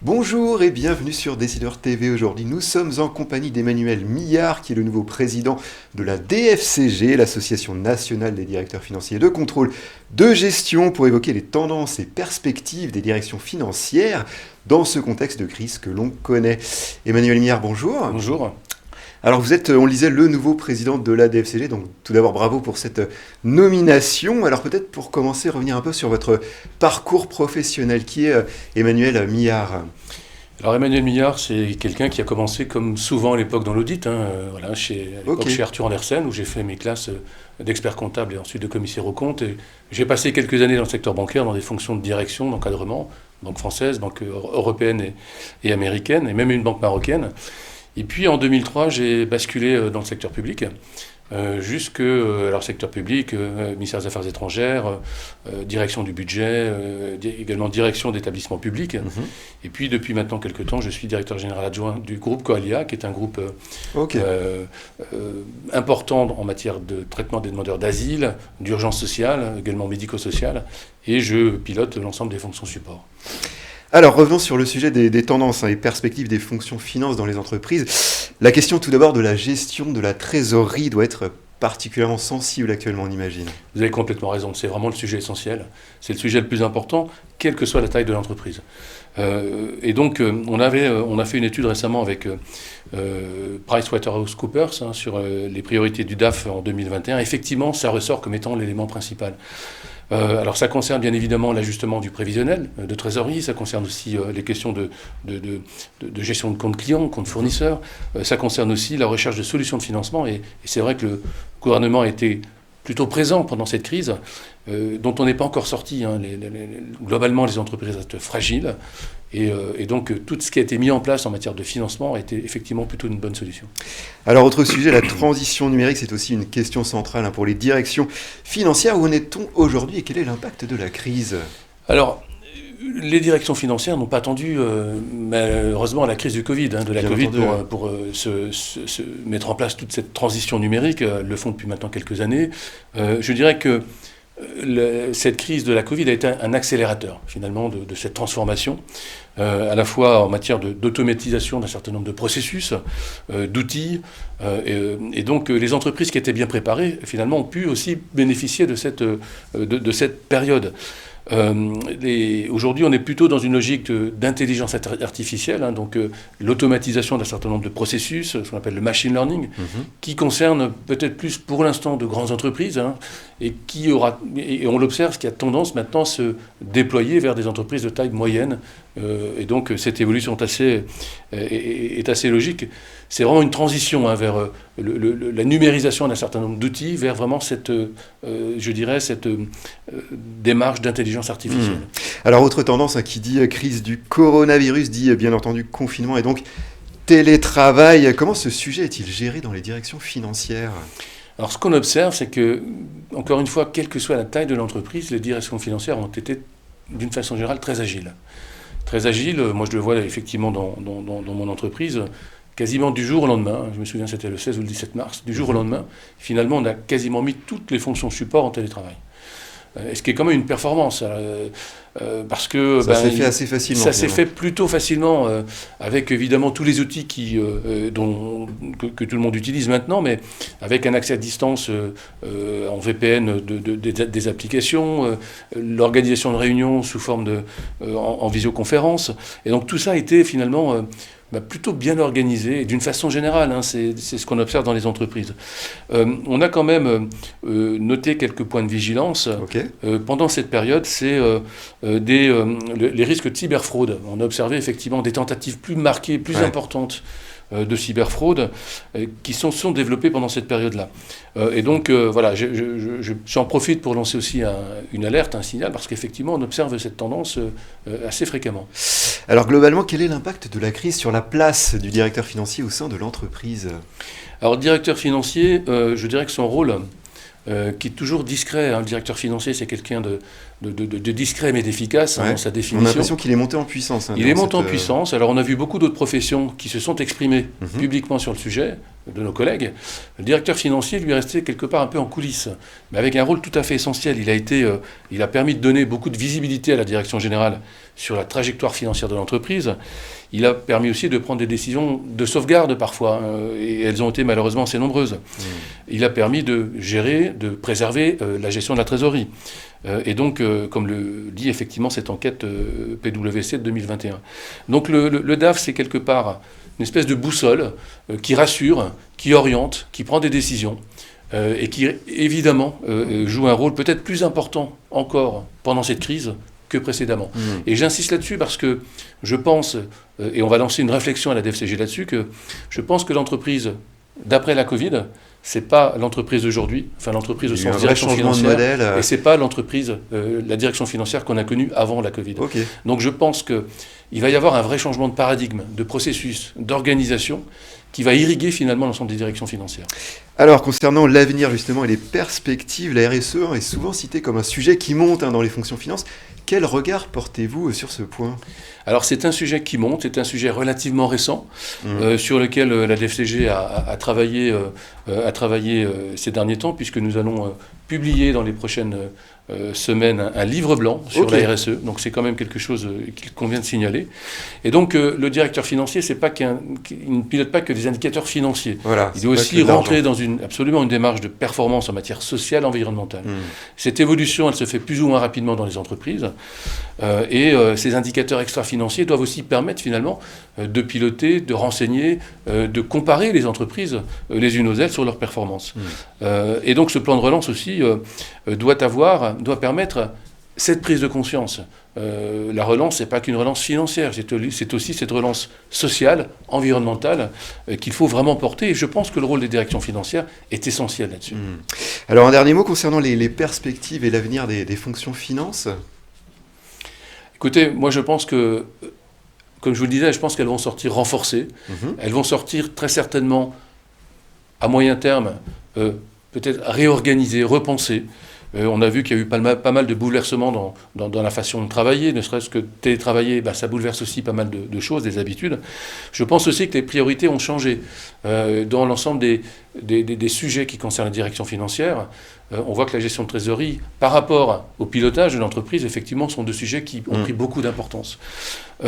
Bonjour et bienvenue sur Décideur TV. Aujourd'hui, nous sommes en compagnie d'Emmanuel Millard, qui est le nouveau président de la DFCG, l'Association nationale des directeurs financiers de contrôle de gestion, pour évoquer les tendances et perspectives des directions financières dans ce contexte de crise que l'on connaît. Emmanuel Millard, bonjour. Bonjour. Alors vous êtes, on le disait, le nouveau président de la DFCG, donc tout d'abord bravo pour cette nomination. Alors peut-être pour commencer, revenir un peu sur votre parcours professionnel. Qui est Emmanuel Millard ? Alors Emmanuel Millard, c'est quelqu'un qui a commencé comme souvent à l'époque dans l'audit, chez Arthur Andersen, où j'ai fait mes classes d'expert comptable et ensuite de commissaire aux comptes. Et j'ai passé quelques années dans le secteur bancaire, dans des fonctions de direction, d'encadrement, banque française, banque européenne et américaine, et même une banque marocaine. Et puis en 2003, j'ai basculé dans le secteur public, secteur public, ministère des Affaires étrangères, direction du budget, également direction d'établissements publics. Et puis depuis maintenant quelques temps, je suis directeur général adjoint du groupe Coalia, qui est un groupe important en matière de traitement des demandeurs d'asile, d'urgence sociale, également médico-sociale, et je pilote l'ensemble des fonctions support. Alors revenons sur le sujet des tendances et perspectives des fonctions finances dans les entreprises. La question tout d'abord de la gestion de la trésorerie doit être particulièrement sensible actuellement, on imagine. Vous avez complètement raison, c'est vraiment le sujet essentiel. C'est le sujet le plus important, quelle que soit la taille de l'entreprise. On a fait une étude récemment avec PricewaterhouseCoopers sur les priorités du DAF en 2021. Effectivement, ça ressort comme étant l'élément principal. Alors ça concerne bien évidemment l'ajustement du prévisionnel de trésorerie, ça concerne aussi les questions de gestion de compte client, compte fournisseur, ça concerne aussi la recherche de solutions de financement, et c'est vrai que le gouvernement a été plutôt présent pendant cette crise, dont on n'est pas encore sorti. Globalement, les entreprises restent fragiles, et donc tout ce qui a été mis en place en matière de financement a été effectivement plutôt une bonne solution. Alors autre sujet, la transition numérique, c'est aussi une question centrale pour les directions financières. Où en est-on aujourd'hui et quel est l'impact de la crise ? Alors, les directions financières n'ont pas attendu, malheureusement, la crise du Covid, pour se mettre en place toute cette transition numérique. Elles le font depuis maintenant quelques années. Je dirais que cette crise de la Covid a été un accélérateur, finalement, de cette transformation, à la fois en matière d'automatisation d'un certain nombre de processus, d'outils, et donc les entreprises qui étaient bien préparées, finalement, ont pu aussi bénéficier de cette période. Aujourd'hui, on est plutôt dans une logique d'intelligence artificielle, l'automatisation d'un certain nombre de processus, ce qu'on appelle le machine learning, qui concerne peut-être plus pour l'instant de grandes entreprises, et on l'observe, qui a tendance maintenant à se déployer vers des entreprises de taille moyenne. Et donc cette évolution est assez logique. C'est vraiment une transition vers la numérisation d'un certain nombre d'outils, vers vraiment cette démarche d'intelligence artificielle. Alors autre tendance qui dit crise du coronavirus, dit bien entendu confinement et donc télétravail. Comment ce sujet est-il géré dans les directions financières ? Alors ce qu'on observe, c'est que, encore une fois, quelle que soit la taille de l'entreprise, les directions financières ont été d'une façon générale très agiles. Très agile, moi je le vois effectivement dans mon entreprise, quasiment du jour au lendemain, je me souviens c'était le 16 ou le 17 mars, du jour au lendemain, finalement on a quasiment mis toutes les fonctions support en télétravail. Ce qui est quand même une performance, parce que ça s'est fait assez facilement. Ça s'est fait plutôt facilement, avec évidemment tous les outils que tout le monde utilise maintenant, mais avec un accès à distance en VPN des applications, l'organisation de réunions sous forme en visioconférence, et donc tout ça a été finalement plutôt bien organisé, et d'une façon générale, c'est ce qu'on observe dans les entreprises. On a quand même noté quelques points de vigilance. Pendant cette période, c'est les risques de cyberfraude. On a observé effectivement des tentatives plus marquées, plus importantes de cyberfraude qui sont développées pendant cette période-là. J'en profite pour lancer aussi une alerte, un signal, parce qu'effectivement, on observe cette tendance assez fréquemment. Alors globalement, quel est l'impact de la crise sur la place du directeur financier au sein de l'entreprise ? Alors, le directeur financier, je dirais que son rôle, qui est toujours discret, le directeur financier, c'est quelqu'un de discret mais d'efficace dans sa définition. On a l'impression qu'il est monté en puissance. Il est monté en puissance. Alors on a vu beaucoup d'autres professions qui se sont exprimées publiquement sur le sujet, de nos collègues. Le directeur financier lui est resté quelque part un peu en coulisses, mais avec un rôle tout à fait essentiel. Il a permis de donner beaucoup de visibilité à la direction générale sur la trajectoire financière de l'entreprise. Il a permis aussi de prendre des décisions de sauvegarde parfois, et elles ont été malheureusement assez nombreuses. Il a permis de gérer, de préserver la gestion de la trésorerie. Et donc, comme le dit effectivement cette enquête PwC de 2021. Donc le DAF, c'est quelque part une espèce de boussole qui rassure, qui oriente, qui prend des décisions et qui, évidemment, joue un rôle peut-être plus important encore pendant cette crise que précédemment. Et j'insiste là-dessus parce que je pense, et on va lancer une réflexion à la DFCG là-dessus, que je pense que l'entreprise, d'après la Covid, c'est pas l'entreprise d'aujourd'hui, enfin l'entreprise au sens direction financière, et c'est pas l'entreprise, la direction financière qu'on a connue avant la Covid. Donc je pense qu'il va y avoir un vrai changement de paradigme, de processus, d'organisation, qui va irriguer finalement l'ensemble des directions financières. Alors, concernant l'avenir justement et les perspectives, la RSE est souvent citée comme un sujet qui monte dans les fonctions finances. Quel regard portez-vous sur ce point ? Alors c'est un sujet qui monte, c'est un sujet relativement récent, sur lequel la DFCG a travaillé ces derniers temps, puisque nous allons publier dans les prochaines semaines un livre blanc sur la RSE. Donc c'est quand même quelque chose qu'il convient de signaler. Et donc le directeur financier, il ne pilote pas que des indicateurs financiers. Voilà, il doit aussi rentrer dans absolument une démarche de performance en matière sociale, environnementale. Cette évolution, elle se fait plus ou moins rapidement dans les entreprises. Et ces indicateurs extra-financiers doivent aussi permettre finalement de piloter, de renseigner, de comparer les entreprises les unes aux autres sur leurs performances. Et donc ce plan de relance aussi doit permettre cette prise de conscience. La relance, ce n'est pas qu'une relance financière, c'est aussi cette relance sociale, environnementale, qu'il faut vraiment porter. Et je pense que le rôle des directions financières est essentiel là-dessus. Alors un dernier mot concernant les perspectives et l'avenir des fonctions finances. Écoutez, moi je pense que, comme je vous le disais, je pense qu'elles vont sortir renforcées. Elles vont sortir très certainement, à moyen terme, peut-être réorganisées, repensées. On a vu qu'il y a eu pas mal de bouleversements dans la façon de travailler, ne serait-ce que télétravailler, ça bouleverse aussi pas mal de choses, des habitudes. Je pense aussi que les priorités ont changé. Dans l'ensemble des sujets qui concernent la direction financière, on voit que la gestion de trésorerie, par rapport au pilotage de l'entreprise, effectivement, sont deux sujets qui ont pris beaucoup d'importance.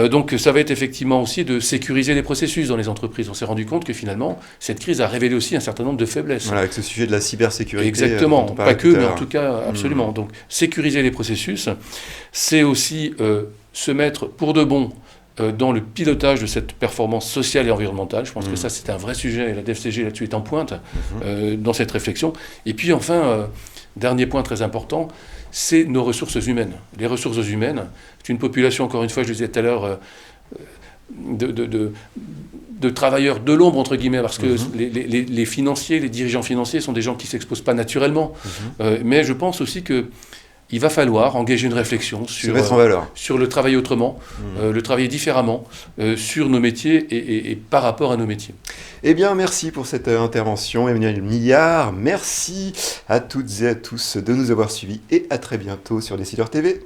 Donc ça va être effectivement aussi de sécuriser les processus dans les entreprises. On s'est rendu compte que finalement, cette crise a révélé aussi un certain nombre de faiblesses. Voilà, avec ce sujet de la cybersécurité. Exactement, pas que, mais en tout cas, absolument. Donc sécuriser les processus, c'est aussi se mettre pour de bon dans le pilotage de cette performance sociale et environnementale. Je pense que ça, c'est un vrai sujet, et la DFCG là-dessus est en pointe dans cette réflexion. Et puis enfin, dernier point très important, c'est nos ressources humaines. Les ressources humaines, c'est une population, encore une fois, je le disais tout à l'heure, de travailleurs de l'ombre, entre guillemets, parce que les financiers, les dirigeants financiers sont des gens qui ne s'exposent pas naturellement. Mais je pense aussi qu'il va falloir engager une réflexion sur le travail autrement, le travailler différemment, sur nos métiers et par rapport à nos métiers. Eh bien, merci pour cette intervention, Emmanuel Millard. Merci à toutes et à tous de nous avoir suivis et à très bientôt sur Décideur TV.